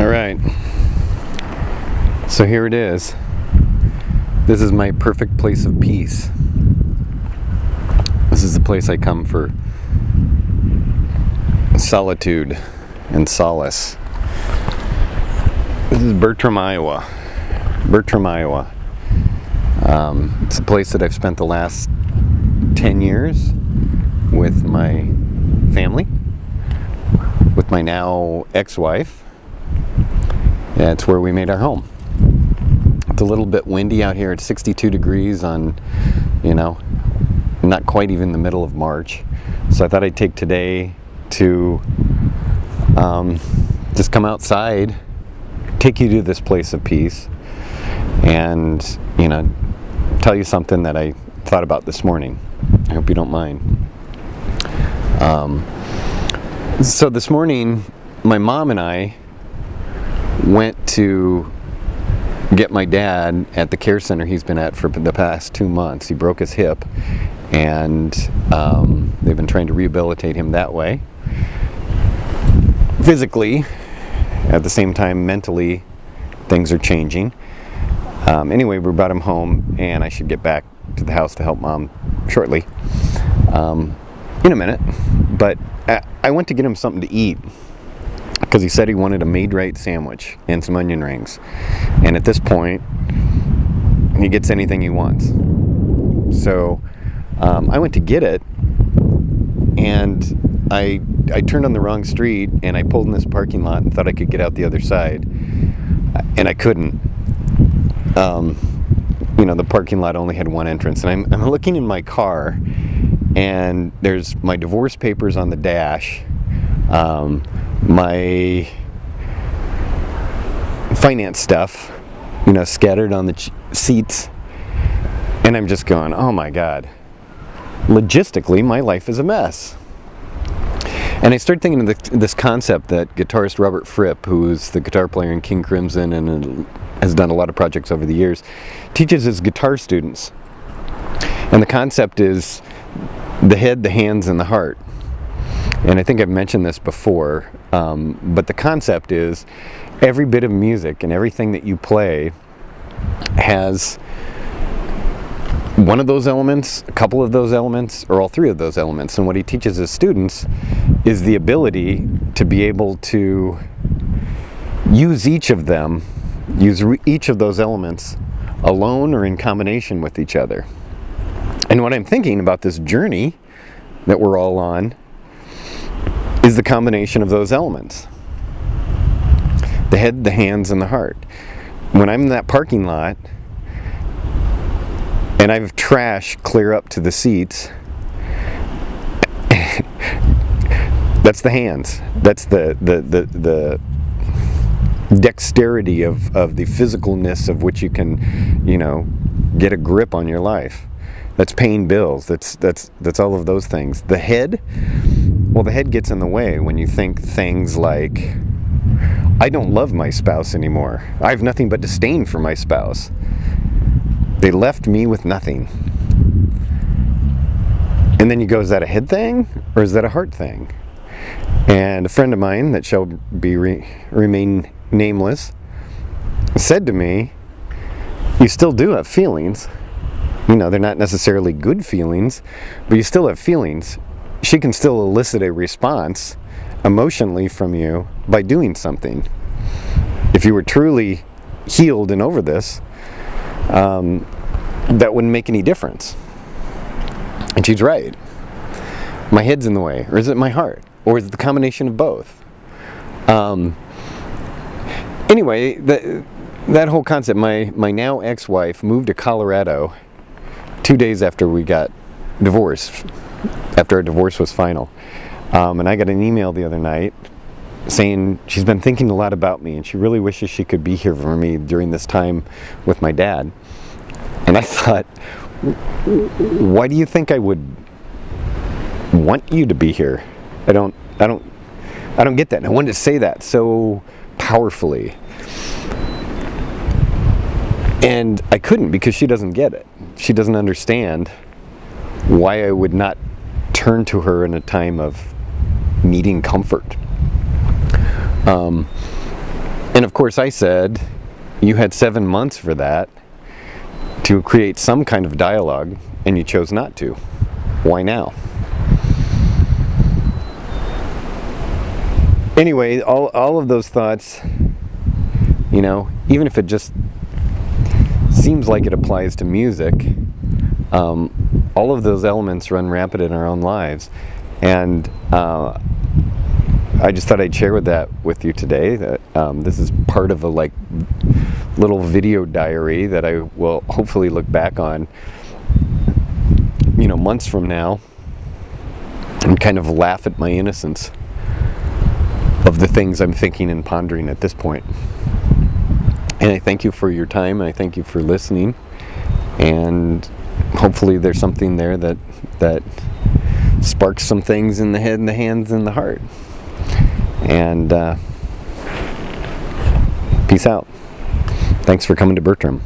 Alright, so here it is. This is my perfect place of peace. This is the place I come for solitude and solace. This is Bertram, Iowa. It's a place that I've spent the last 10 years with my family, with my now ex-wife. Yeah, it's where we made our home. It's a little bit windy out here. It's 62 degrees on, not quite even the middle of March. So I thought I'd take today to just come outside, take you to this place of peace, and, tell you something that I thought about this morning. I hope you don't mind. So this morning, my mom and I went to get my dad at the care center he's been at for the past 2 months. He broke his hip, and they've been trying to rehabilitate him that way. Physically, at the same time, mentally, things are changing. Anyway, we brought him home, and I should get back to the house to help Mom shortly, in a minute. But I went to get him something to eat, because he said he wanted a Maid-Rite sandwich and some onion rings. And at this point, he gets anything he wants. So I went to get it, and I turned on the wrong street, and I pulled in this parking lot and thought I could get out the other side, and I couldn't. The parking lot only had one entrance, and I'm looking in my car, and there's my divorce papers on the dash, my finance stuff, scattered on the seats, and I'm just going, oh my God, logistically, my life is a mess. And I started thinking of this concept that guitarist Robert Fripp, who's the guitar player in King Crimson and has done a lot of projects over the years, teaches his guitar students. And the concept is the head, the hands, and the heart. And I think I've mentioned this before, but the concept is every bit of music and everything that you play has one of those elements, a couple of those elements, or all three of those elements. And what he teaches his students is the ability to be able to use each of them, use each of those elements alone or in combination with each other. And what I'm thinking about this journey that we're all on is the combination of those elements. The head, the hands, and the heart. When I'm in that parking lot and I've trash clear up to the seats, that's the hands. That's the dexterity of the physicalness of which you can, get a grip on your life. That's paying bills. That's all of those things. The head, well, the head gets in the way when you think things like, I don't love my spouse anymore. I have nothing but disdain for my spouse. They left me with nothing. And then you go, is that a head thing or is that a heart thing? And a friend of mine that shall be remain nameless said to me, you still do have feelings. They're not necessarily good feelings, but you still have feelings. She can still elicit a response emotionally from you by doing something. If you were truly healed and over this, that wouldn't make any difference. And she's right. My head's in the way, or is it my heart? Or is it the combination of both? Anyway, that whole concept, my now ex-wife moved to Colorado 2 days after we got divorced, after our divorce was final. And I got an email the other night saying she's been thinking a lot about me and she really wishes she could be here for me during this time with my dad. And I thought, why do you think I would want you to be here? I don't get that. And I wanted to say that so powerfully. And I couldn't, because she doesn't get it. She doesn't understand why I would not turn to her in a time of needing comfort. And of course I said, you had 7 months for that, to create some kind of dialogue, and you chose not to. Why now? Anyway, all of those thoughts, even if it just seems like it applies to music, all of those elements run rampant in our own lives. And I just thought I'd share that with you today, that this is part of a little video diary that I will hopefully look back on, months from now, and kind of laugh at my innocence of the things I'm thinking and pondering at this point. And I thank you for your time, and I thank you for listening, and hopefully there's something there that sparks some things in the head and the hands and the heart. And peace out. Thanks for coming to Bertram.